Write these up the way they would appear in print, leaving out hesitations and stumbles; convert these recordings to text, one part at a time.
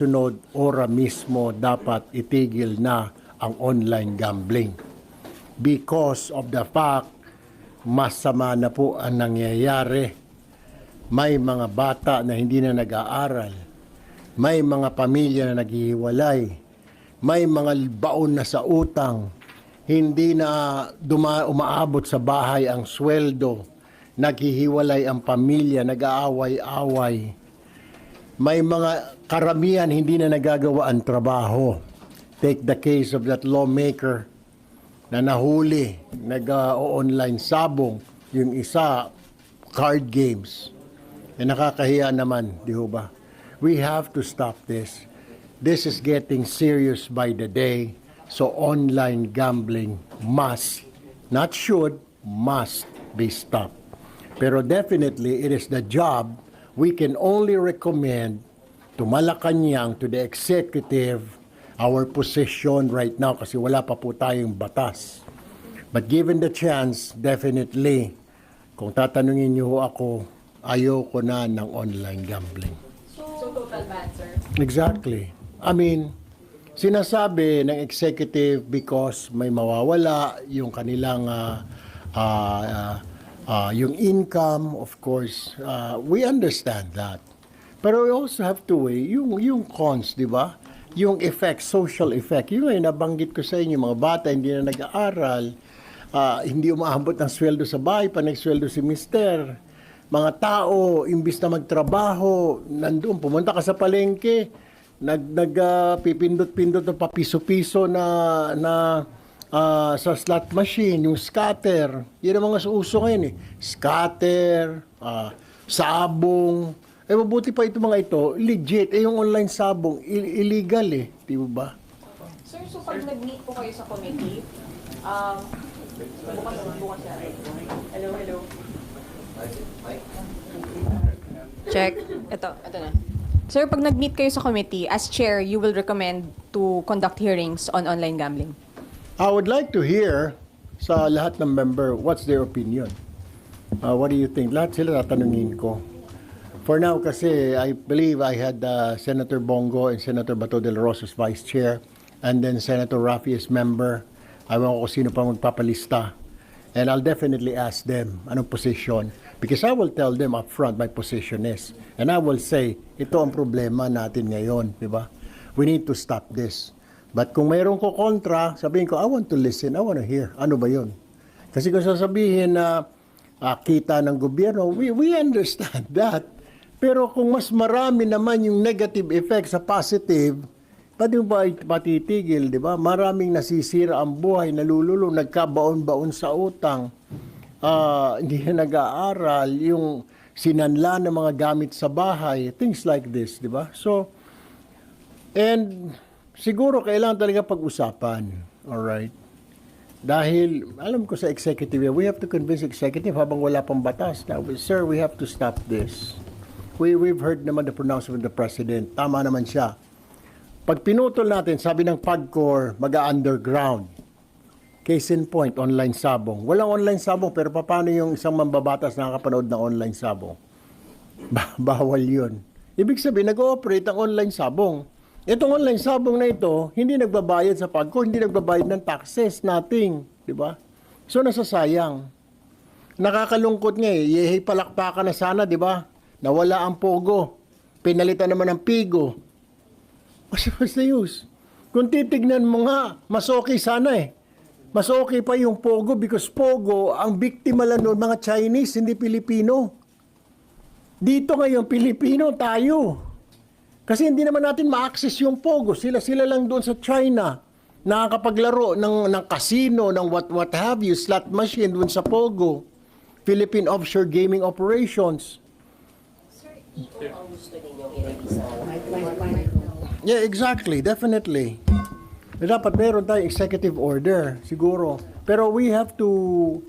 sunod ora mismo dapat itigil na ang online gambling. Because of the fact, masama na po ang nangyayari. May mga bata na hindi na nag-aaral. May mga pamilya na naghihiwalay. May mga baon na sa utang. Hindi na umaabot sa bahay ang sweldo. Naghihiwalay ang pamilya, nag-aaway-away. May mga karamihan hindi na nagagawa ang trabaho. Take the case of that lawmaker na nahuli, nag-online sabong, yung isa, card games. Nakakahiya naman, di ba? We have to stop this. This is getting serious by the day. So online gambling must, not should, must be stopped. Pero definitely, it is the job. We can only recommend to Malacanang, to the executive, our position right now kasi wala pa po tayong batas. But given the chance, definitely, kung tatanungin niyo ako, ayoko na ng online gambling. So total ban, sir? Exactly. I mean, sinasabi ng executive because may mawawala yung kanilang yung income, of course, we understand that. Pero we also have to weigh yung cons, di ba? Yung effect, social effect. Yung ay nabanggit ko sa inyo, mga bata hindi na nag-aaral, hindi umaabot ng sweldo sa bahay, pa nagsweldo si mister. Mga tao, imbis na magtrabaho, nandoon, pumunta ka sa palengke, pipindot-pindot ng papiso-piso na sa slot machine, yung scatter. Yan ang mga uso ngayon eh. Scatter, sabong. Mabuti pa ito mga ito, legit. Yung online sabong, illegal eh. Di ba? Sir, so pag nag-meet po kayo sa committee, bukas siya. Hello. Check. Ito na. Sir, pag nag-meet kayo sa committee, as chair, you will recommend to conduct hearings on online gambling? I would like to hear sa lahat ng member, what's their opinion? What do you think? Lahat sila tatanungin ko. For now, kasi I believe I had Senator Bongo and Senator Bato de la Rosa as vice chair, and then Senator Rafi as member. Ayaw ko sino pa magpapalista. And I'll definitely ask them anong position, because I will tell them up front my position is. And I will say, ito ang problema natin ngayon, di ba? We need to stop this. But kung mayroon ko kontra, sabihin ko, I want to listen, I want to hear. Ano ba yun? Kasi kung sasabihin na kita ng gobyerno, we understand that. Pero kung mas marami naman yung negative effect sa positive, pwede mo ba patitigil, di ba? Maraming nasisira ang buhay, nalululong, nagkabaon-baon sa utang, hindi na nag-aaral, yung sinanla ng mga gamit sa bahay, things like this, di ba? So, and siguro kailangan talaga pag-usapan, alright? Dahil, alam ko sa executive, we have to convince executive habang wala pang batas. Now, sir, we have to stop this. We've heard naman the pronouncement of the President. Tama naman siya. Pag pinutol natin, sabi ng PAGCOR, mag-underground. Case in point, online sabong. Walang online sabong, pero paano yung isang mambabatas nakakapanood ng online sabong? Bawal yun. Ibig sabihin, nag-ooperate ang online sabong. Itong online sabong na ito, hindi nagbabayad sa PAGCOR, hindi nagbabayad ng taxes, nothing. Diba? So, nasasayang. Nakakalungkot nga eh. Yehey palakpakan na sana, di ba? Nawala ang pogo. Pinalitan naman ng pigo. What's the use? Kung titignan mo nga, mas okay sana eh. Mas okay pa yung pogo because pogo, ang biktima lang noon, mga Chinese, hindi Pilipino. Dito ngayon, Pilipino, tayo. Kasi hindi naman natin ma-access yung pogo. Sila lang doon sa China. Nakakapaglaro ng casino, ng what have you, slot machine doon sa pogo. Philippine Offshore Gaming Operations. EO ang gusto ninyong i-release sa Yeah, exactly. Definitely. Dapat meron tayong executive order, siguro. Pero we have to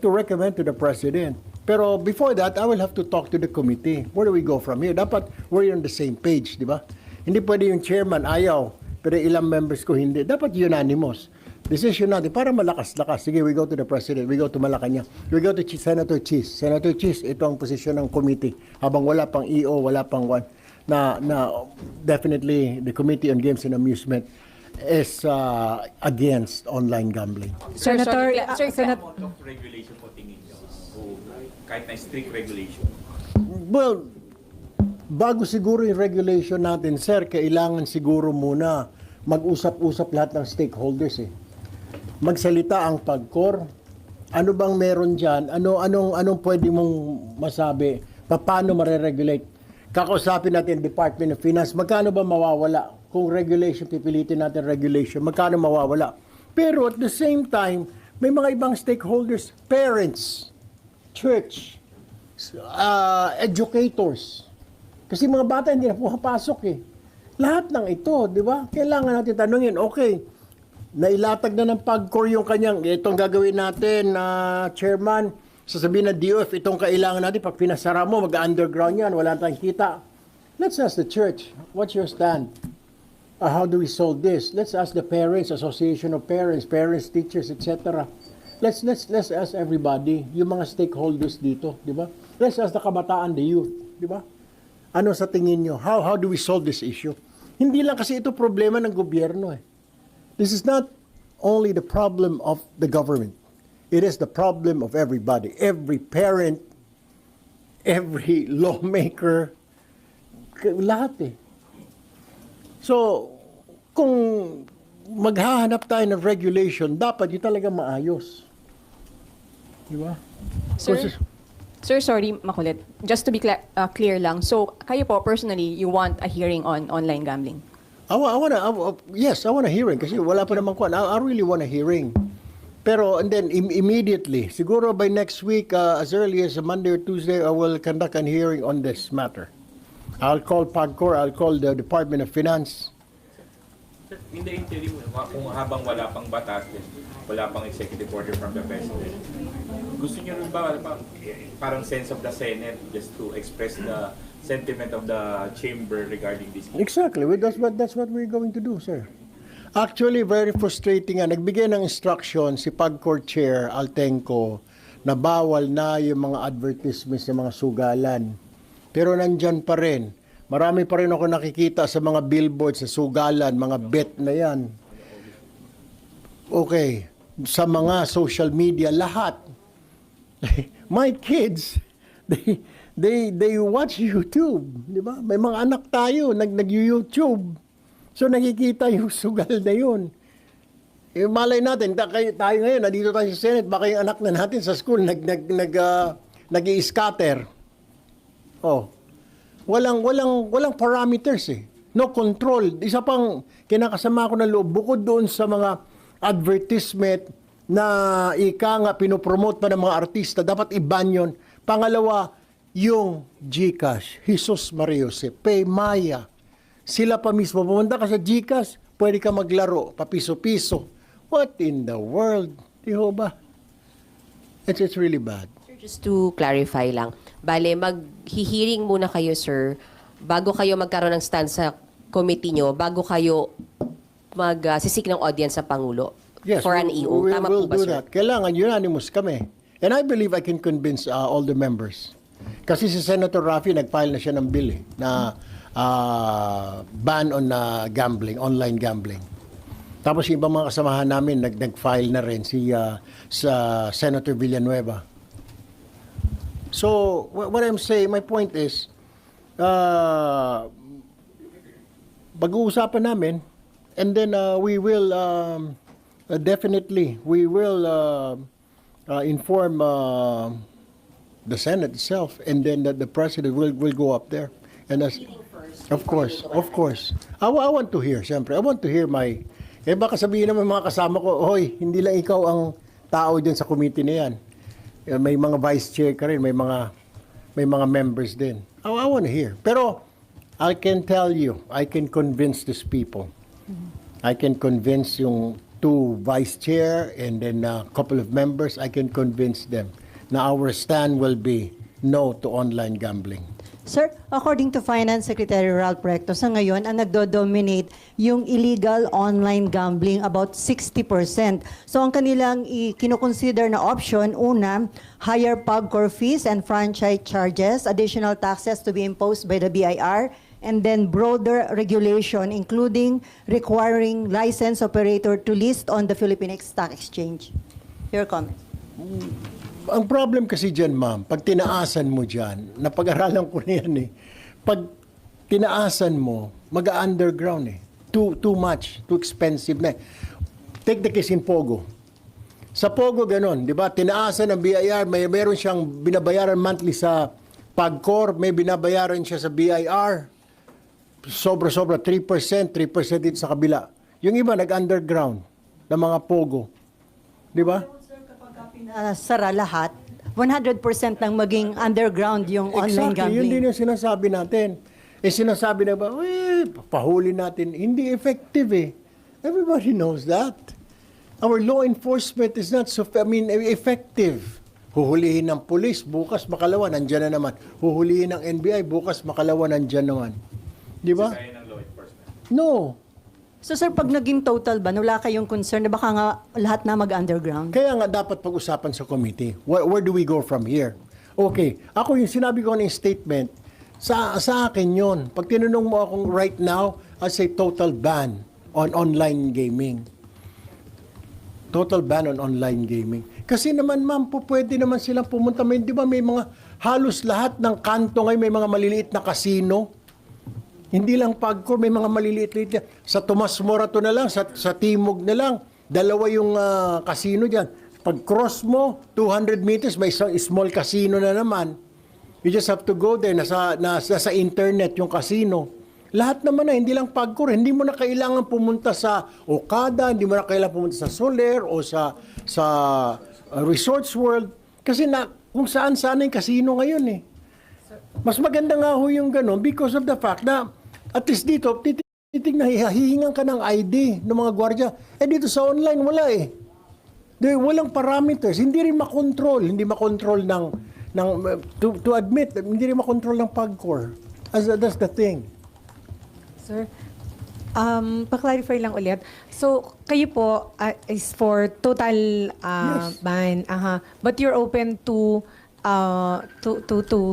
recommend to the President. Pero before that, I will have to talk to the committee. Where do we go from here? Dapat we're on the same page, di ba? Hindi pwede yung chairman ayaw, pero ilang members ko hindi. Dapat unanimous. Decision natin para malakas-lakas. Sige, we go to the President, we go to Malacanang, we go to Senator Cheese. Senator Cheese, ito ang posisyon ng committee. Habang wala pang EO, wala pang one, na definitely the Committee on Games and Amusement is against online gambling. Senator, Sir, Senat- Of regulation po tingin nyo? O kahit na strict regulation? Well, bago siguro yung regulation natin, sir, kailangan siguro muna mag-usap-usap lahat ng stakeholders eh. Magsalita ang PAGCOR. Ano bang meron diyan? Anong pwede mong masabi? Paano mare-regulate? Kakausapin natin Department of Finance. Magkano ba mawawala? Kung regulation, pipilitin natin regulation. Magkano mawawala? Pero at the same time, may mga ibang stakeholders, parents, church, educators. Kasi mga bata hindi na pumapasok eh. Lahat ng ito, di ba? Kailangan natin tanungin, okay, nailatag na ng PAGCOR yung kanyang, itong gagawin natin, chairman, sasabihin na DOF, itong kailangan natin, pag pinasara mo, mag-underground yan, wala tayong kita. Let's ask the church, what's your stand? How do we solve this? Let's ask the parents, association of parents, teachers, etc. Let's ask everybody, yung mga stakeholders dito, di ba? Let's ask the kabataan, the youth, di ba? Ano sa tingin nyo? How do we solve this issue? Hindi lang kasi ito problema ng gobyerno eh. This is not only the problem of the government. It is the problem of everybody. Every parent, every lawmaker, lahat eh. So, kung maghahanap tayo ng regulation, dapat yun talaga maayos. Di ba? Sir, sorry, makulit. Just to be clear lang. So, kayo po, personally, you want a hearing on online gambling? Yes, I want a hearing kasi wala pa naman kuwan. I really want a hearing. Pero, and then immediately, siguro by next week, as early as Monday or Tuesday, I will conduct a hearing on this matter. I'll call PAGCOR, I'll call the Department of Finance. Sir, in the interim, kung habang wala pang batas, wala pang executive order from the President, gusto niyo rin ba parang sense of the Senate just to express the sentiment of the chamber regarding this? Exactly. That's what we're going to do, sir. Actually, very frustrating nga. Nagbigay ng instruction si PAGCOR Chair Altenco na bawal na yung mga advertisements ng mga sugalan. Pero nandyan pa rin. Marami pa rin ako nakikita sa mga billboards sa sugalan, mga bet na yan. Okay. Sa mga social media, lahat. My kids, they watch YouTube, di ba? May mga anak tayo nag-YouTube. So nakikita yung sugal na yun. Eh, malay natin, tayo ngayon, nandito tayo sa Senate, baka yung anak na natin sa school nag-i-scatter. Oh. Walang parameters eh. No control. Isa pang kinakasama ko ng loob, bukod doon sa mga advertisement na ika nga pinopromote pa ng mga artista, dapat i-ban yun. Pangalawa, yung GCash, Jesus Maria Jose, Paymaya. Sila pa mismo, pumunta ka sa GCash, pwede ka maglaro, papiso-piso. What in the world? Diho ba? It's really bad. Sir, just to clarify lang, bale, mag-hearing muna kayo, sir, bago kayo magkaroon ng stand sa committee nyo, bago kayo mag-sisik ng audience sa Pangulo for an EO. Tama we'll po ba, do sir? that. Kailangan unanimous kami. And I believe I can convince all the members. Kasi si Senator Raffy, nag-file na siya ng bill na ban on gambling, online gambling. Tapos yung ibang mga kasamahan namin, nag-file na rin sa Senator Villanueva. So, what I'm saying, my point is, pag-uusapan namin, and then we will definitely, we will inform the Senate itself, and then the President will go up there. And of course. I want to hear, siyempre. I want to hear baka sabihin naman mga kasama ko, hoy, hindi lang ikaw ang tao dyan sa committee na yan. May mga vice chair ka rin, may mga members din. I want to hear. Pero, I can tell you, I can convince these people. I can convince yung 2 vice chair and then a couple of members, I can convince them na our stand will be no to online gambling. Sir, according to Finance Secretary Ralph Recto, sa ngayon, ang nagdo-dominate yung illegal online gambling, about 60%. So ang kanilang kinukonsider na option, una, higher PAGCOR fees and franchise charges, additional taxes to be imposed by the BIR, and then broader regulation, including requiring licensed operator to list on the Philippine Stock Exchange. Your comment. Ang problem kasi dyan, ma'am, pag tinaasan mo dyan, napag-aralan ko na yan eh, pag tinaasan mo, mag-underground eh. Too much, too expensive na eh. Take the case in Pogo. Sa Pogo, ganon, di ba? Tinaasan ng BIR, meron siyang binabayaran monthly sa PAGCOR, may binabayaran siya sa BIR. Sobra-sobra, 3%, 3% dito sa kabila. Yung iba, nag-underground ng mga Pogo. Di ba? Sara lahat, 100% nang maging underground yung online Exactly, gambling. yun din yung sinasabi natin. Sinasabi na ba, pahuli natin. Hindi effective eh. Everybody knows that. Our law enforcement is not effective. Huhulihin ng pulis, bukas makalawa, nandyan na naman. Huhulihin ng NBI, bukas makalawa, nandyan naman. Di ba? Kaya ng law enforcement. No. So sir, pag naging total ba, wala kayong concern na baka nga lahat na mag-underground? Kaya nga dapat pag-usapan sa committee. Where do we go from here? Okay, ako yung sinabi ko ng statement, sa akin yon. Pag tinanong mo akong right now, I say total ban on online gaming. Total ban on online gaming. Kasi naman ma'am, pwede naman silang pumunta. Di ba may mga, halos lahat ng kanto ngayon may mga maliliit na casino. Hindi lang PAGCOR, may mga maliliit-liit yan. Sa Tomas Morato na lang, sa Timog na lang, dalawa yung casino dyan. Pag cross mo, 200 meters, may isang small casino na naman. You just have to go there, nasa internet yung casino. Lahat naman na, hindi lang PAGCOR. Hindi mo na kailangan pumunta sa Okada, hindi mo na kailangan pumunta sa Soler o sa Resorts World. Kasi kung saan-saan yung casino ngayon eh. Mas maganda nga ho yung gano'n because of the fact na at least dito, titignan, hihingan ka ng ID ng mga gwardiya. Dito sa online, wala eh. Walang parameters. Hindi rin makontrol. Hindi makontrol to admit, hindi rin makontrol ng PAGCOR. That's the thing. Sir, pa-clarify lang ulit. So, kayo po is for total Yes. ban. But you're open to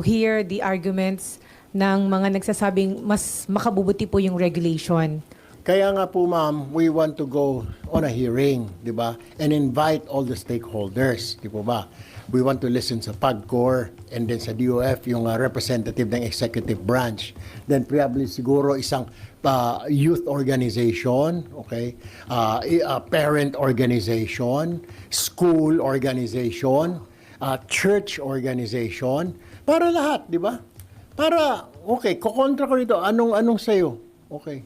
hear the arguments ng mga nagsasabing mas makabubuti po yung regulation. Kaya nga po ma'am, we want to go on a hearing, di ba? And invite all the stakeholders, di po ba? We want to listen sa PAGCOR and then sa DOF, yung representative ng executive branch. Then probably siguro isang youth organization, okay? A parent organization, school organization, church organization, para lahat, di ba? Para, okay, kukontra ko dito, anong sa'yo? Okay.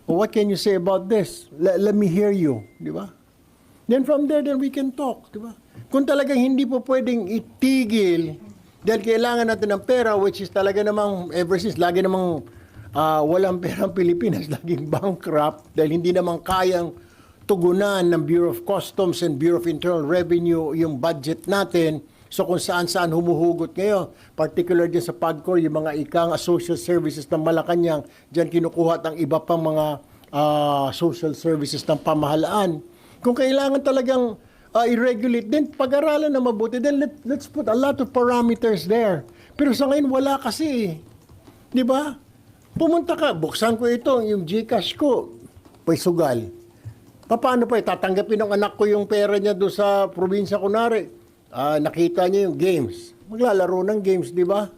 Well, what can you say about this? Let me hear you, di ba? Then from there, then we can talk, di ba? Kung talagang hindi po pwedeng itigil, dahil kailangan natin ng pera, which is talaga namang, ever since, lagi namang walang pera ang Pilipinas, laging bankrupt, dahil hindi namang kayang tugunan ng Bureau of Customs and Bureau of Internal Revenue yung budget natin. So kung saan-saan humuhugot ngayon, particular dyan sa PAGCOR, yung mga ikang social services ng Malacanang, dyan kinukuha ng iba pang mga social services ng pamahalaan. Kung kailangan talagang i-regulate, then pag-aralan na mabuti, then let's put a lot of parameters there. Pero sa ngayon, wala kasi. Di ba? Pumunta ka, buksan ko ito, yung GCash ko, may sugal. Paano pa, tatanggapin ng anak ko yung pera niya doon sa probinsya, kunwari? Nakita niya yung games. Maglalaro ng games, di ba?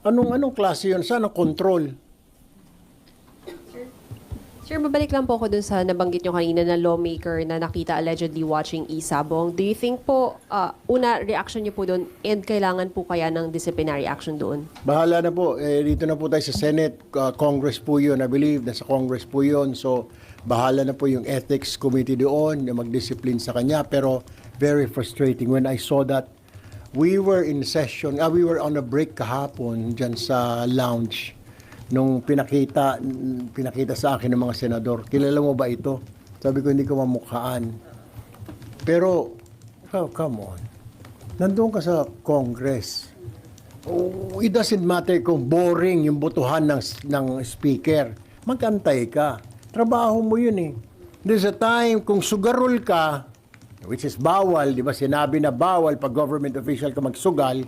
Anong klase yun? Saan ang control? Sir, babalik lang po ako dun sa nabanggit nyo kanina na lawmaker na nakita allegedly watching e-sabong. Do you think po, una, reaction nyo po dun and kailangan po kaya ng disciplinary action doon? Bahala na po. Dito na po tayo sa Senate. Congress po yun, I believe. Nasa Congress po yun. So, bahala na po yung Ethics Committee doon na mag-discipline sa kanya. Pero, very frustrating when I saw that. We were in session, we were on a break kahapon dyan sa lounge nung pinakita sa akin ng mga senador. Kilala mo ba ito? Sabi ko, hindi ko mamukhaan. Pero, come on. Nandun ka sa Congress. it doesn't matter kung boring yung botohan ng speaker. Mag-antay ka. Trabaho mo yun eh. There's a time kung sugarol ka, which is bawal, di ba? Sinabi na bawal pag government official ka magsugal.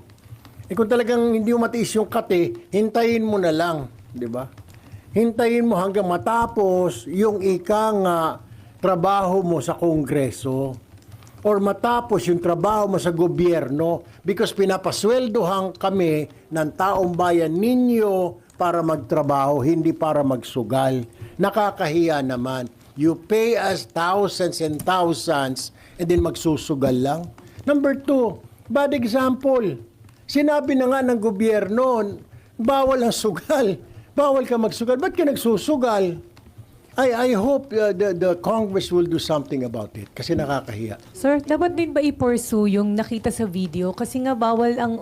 Eh kung talagang hindi mo matiis yung kate, hintayin mo na lang, di ba? Hintayin mo hanggang matapos yung ikang trabaho mo sa Kongreso or matapos yung trabaho mo sa gobyerno because pinapasweldohan kami ng taong bayan ninyo para magtrabaho, hindi para magsugal. Nakakahiya naman. You pay us thousands and thousands and then magsusugal lang. Number 2, bad example. Sinabi na nga ng gobyerno, bawal ang sugal. Bawal ka magsugal. Ba't ka nagsusugal? I hope the Congress will do something about it kasi nakakahiya. Sir, dapat din ba i-pursue yung nakita sa video? Kasi nga bawal ang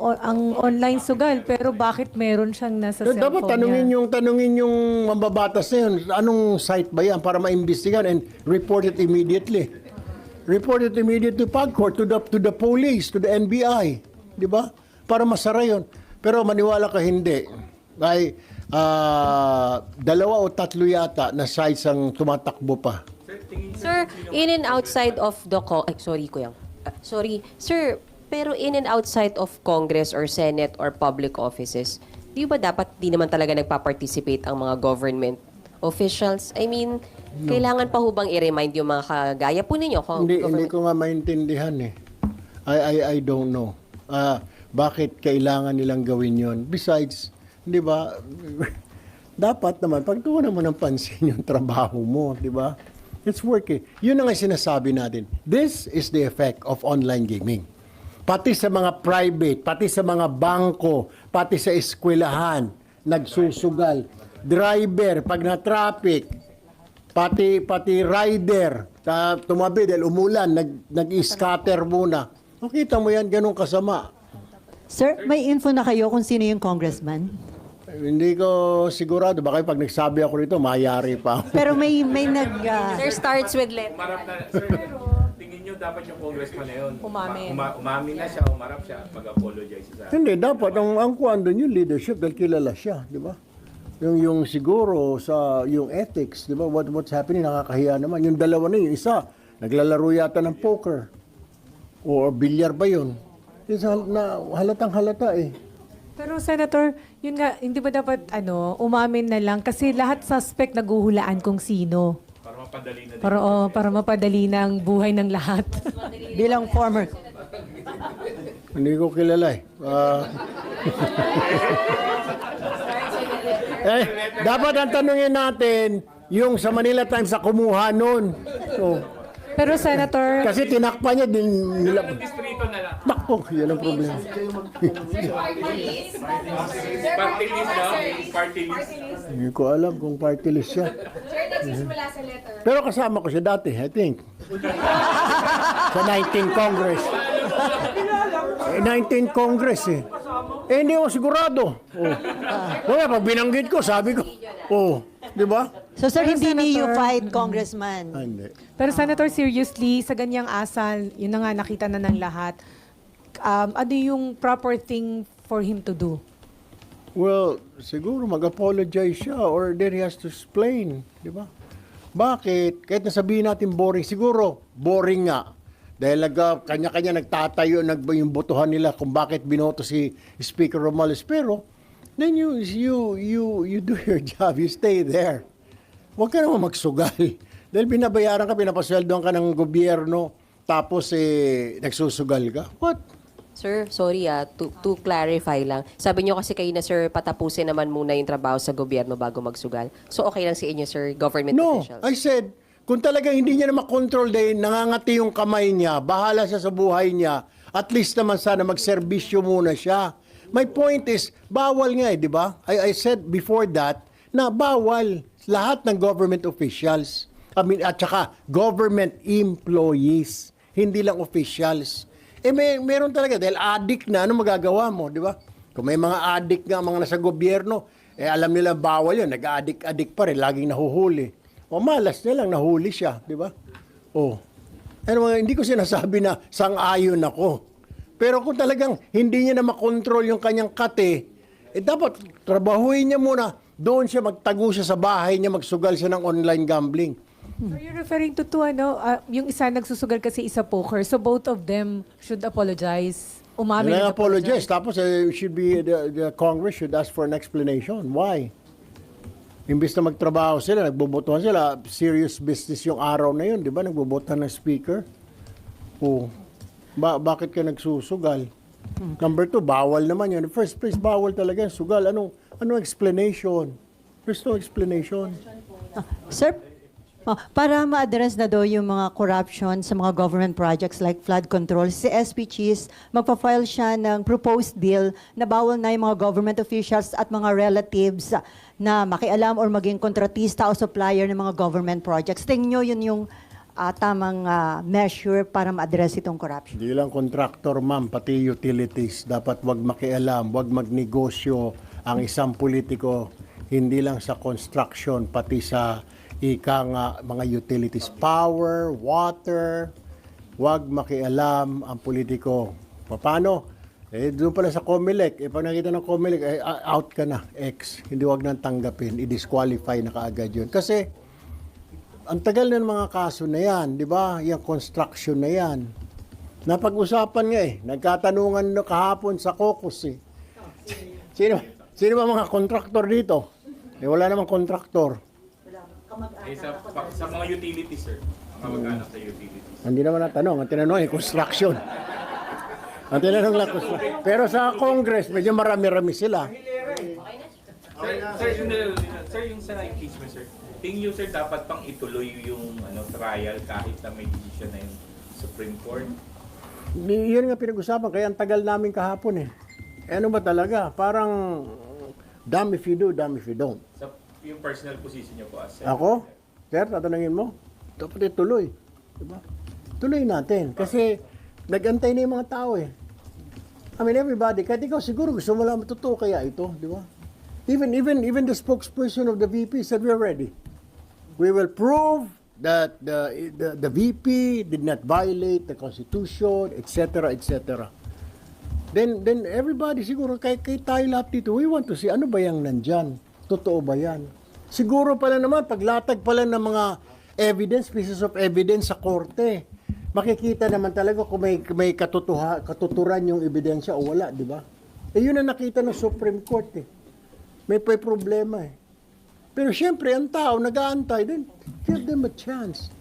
online sugal, pero bakit meron siyang nasa cellphone Dapat tanungin yung mambabatas na yun, anong site ba yan para maimbestigan and report it immediately. Report it immediately to PAGCOR, to the police, to the NBI. Di ba? Para masara yun. Pero maniwala ka hindi. Ay, 2 o 3 yata na sites ang tumatakbo pa. Sir, in and outside of the sorry, Kuya. Sorry. Sir, pero in and outside of Congress or Senate or public offices, di ba dapat di naman talaga nagpa-participate ang mga government officials? I mean, kailangan pa hubang i-remind yung mga kagaya po ninyo? Hindi ko nga maintindihan eh. I don't know. Bakit kailangan nilang gawin yon? Besides, di ba, dapat naman, pagtuunan mo ng pansin yung trabaho mo, di ba? It's work eh. Yun ang sinasabi natin. This is the effect of online gaming. Pati sa mga private, pati sa mga bangko, pati sa eskwelahan, nagsusugal. Driver, pag na-traffic, pati rider, tumabi dahil umulan, nag-scatter muna. Makita mo yan, ganun kasama. Sir, may info na kayo kung sino yung congressman? Hindi ko sigurado. Baka pag nagsabi ako rito, mayari pa. Pero may Sir, starts with letter. Umarap na, sir, tingin nyo dapat yung congressman na yun. Umamin. Umamin na siya, umarap siya, mag-apologize sa... Hindi, dapat. Ang kuwan doon yung leadership dahil kilala siya, di ba? Yung siguro sa yung ethics, di ba? What's happening, nakakahiya naman. Yung dalawa na yung isa, naglalaro yata ng poker. O bilyar ba yun? Halatang halata eh. Pero Senator, yun nga, hindi ba dapat umamin na lang? Kasi lahat suspect naguhulaan kung sino. Para mapadali na din. Para mapadali na ang buhay ng lahat. bilang former. Hindi ko kilala eh. Dapat ang tanungin natin, yung sa Manila Times sa kumuha nun. So, Pero Senator, kasi tinakpan niya din nila. Distrito na lang. Nakpo, yan ang problema. Party list na, party list. Hindi ko alam kung party list siya. Pero kasama ko siya dati, I think. Sa 19 Congress. 19 Congress eh. Hindi ako sigurado. Wala, pag binanggit ko, sabi ko, di ba? So sir, Pero, hindi niyo Senator- fight, congressman. Hindi. pero Senator, seriously, sa ganyang asal, yun na nga nakita na ng lahat, ano yung proper thing for him to do? Well, siguro mag-apologize siya or then he has to explain, di ba? Bakit? Kahit nasabihin natin boring, siguro boring nga. Dahil kanya-kanya nagtatayo yung botohan nila kung bakit binoto si Speaker Romales. Pero then you do your job, you stay there. Huwag ka naman magsugal. Dahil binabayaran ka, pinapasweldohan ka ng gobyerno, tapos nagsusugal ka. What? Sir, sorry to clarify lang. Sabi niyo kasi kayo na, sir, patapusin naman muna yung trabaho sa gobyerno bago magsugal. So okay lang sa inyo, sir, government No, officials? I said, kung talagang hindi niya na makontrol dahil nangangati yung kamay niya, bahala siya sa buhay niya, at least naman sana magserbisyo muna siya. My point is, bawal nga di ba? I said before that, na bawal lahat ng government officials. At saka government employees, hindi lang officials. Meron talaga, dahil addict na, ano magagawa mo, di ba? Kung may mga addict nga, mga nasa gobyerno, alam nila bawal yun, nag-addict pa rin, laging nahuhuli. O malas na lang, nahuli siya, di ba? Hindi ko sinasabi na sang-ayon ako. Pero kung talagang hindi niya na makontrol yung kanyang kate, dapat trabahuin niya muna. Doon siya magtago siya sa bahay niya, magsugal siya ng online gambling. So you're referring to yung isa nagsusugal kasi isa poker. So both of them should apologize. Umamin And and apologize. Tapos should be the Congress should ask for an explanation. Why? Imbis na magtrabaho sila, nagbobotohan sila, serious business yung araw na yun, di ba? Nagbobotohan ng speaker. Oh, bakit ka nagsusugal? Number 2, bawal naman yun. In the first place, bawal talaga yung sugal. Anong explanation? There's no explanation. Sir, para ma-address na daw yung mga corruption sa mga government projects like flood control, si SP Cheese, magpa-file siya ng proposed bill na bawal na yung mga government officials at mga relatives na makialam or maging kontratista o supplier ng mga government projects. Tingin nyo yun yung tamang measure para ma-address itong corruption? Hindi lang contractor, ma'am, pati utilities. Dapat wag makialam, wag magnegosyo ang isang politiko, hindi lang sa construction, pati sa mga utilities, power, water, wag makialam ang politiko. Paano? Doon pala sa COMELEC, pag nakita ng COMELEC, out ka na, X. Hindi wag nang tanggapin, i-disqualify na kaagad yun. Kasi, ang tagal ng mga kaso na yan, di ba? Yung construction na yan. Napag-usapan nga nagkatanungan no kahapon sa caucus Sino ba mga kontraktor dito? Wala namang kontraktor. Sa mga utilities, sir. Mga mag-anak sa utilities. Hindi naman natanong. Ang tinanong construction. Ang tinanong lang construction. Pero sa Congress, medyo marami-rami sila. Sir, yung sa impeachment, sir. Tingin nyo, sir, dapat pang ituloy yung trial kahit na may decision na yung Supreme Court? Yun nga pinag-usapan. Kaya ang tagal namin kahapon ano ba talaga? Parang damn if you do, damn if you don't. Sa yung personal position niyo po as Ako? Sir, tatanungin mo? Dapat ituloy. Diba? Tuloy natin. Kasi nag-antay na yung mga tao I mean, everybody, kahit ikaw siguro gusto mo lang totoo kaya ito, di ba? Even the spokesperson of the VP said we're ready. We will prove that the VP did not violate the Constitution, etc., etc. Then everybody siguro, kay tayo lahat dito, we want to see ano ba yung nandyan? Totoo ba yan? Siguro pala naman, paglatag pala ng mga evidence, pieces of evidence sa korte, makikita naman talaga kung may katuturan yung ebidensya o wala, di ba? Yun ang nakita ng Supreme Court May problema Pero syempre, ang tao nag-aantay, then give them a chance.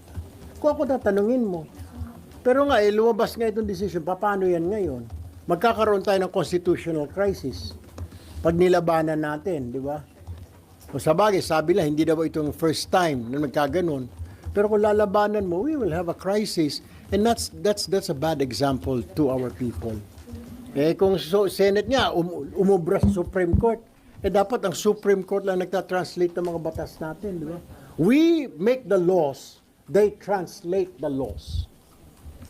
Kung ako tatanungin mo. Pero nga, lumabas nga itong decision, paano yan ngayon? Magkakaroon tayo ng constitutional crisis pag nilabanan natin, di ba? O sabagay, sabi lang, hindi daw itong first time na nagkaganon. Pero kung lalabanan mo, we will have a crisis. And that's a bad example to our people. Kung Senate niya, umubra sa Supreme Court, dapat ang Supreme Court lang nagta-translate ng mga batas natin, di ba? We make the laws, they translate the laws.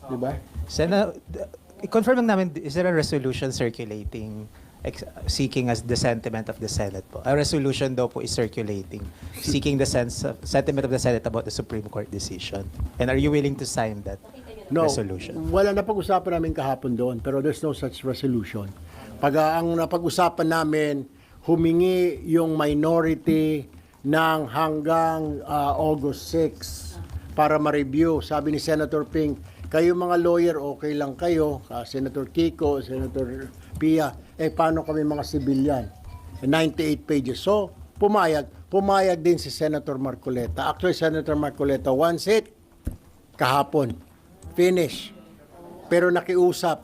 Di ba? I-confirm lang namin, is there a resolution circulating seeking as the sentiment of the Senate po? A resolution daw po is circulating, seeking the sentiment of the Senate about the Supreme Court decision. And are you willing to sign that resolution? Wala na pag-usapan namin kahapon doon, pero there's no such resolution. Ang napag-usapan namin, humingi yung minority ng hanggang August 6 para ma-review. Sabi ni Senator Ping, kayo mga lawyer, okay lang kayo, Senator Kiko, Senator Pia, paano kami mga civilian? 98 pages. So, pumayag din si Senator Marcoleta. Actually, Senator Marcoleta wants it kahapon. Finish. Pero nakiusap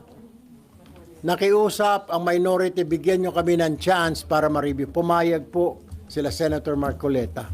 ang minority, bigyan nyo kami ng chance para ma-review. Pumayag po sila Senator Marcoleta.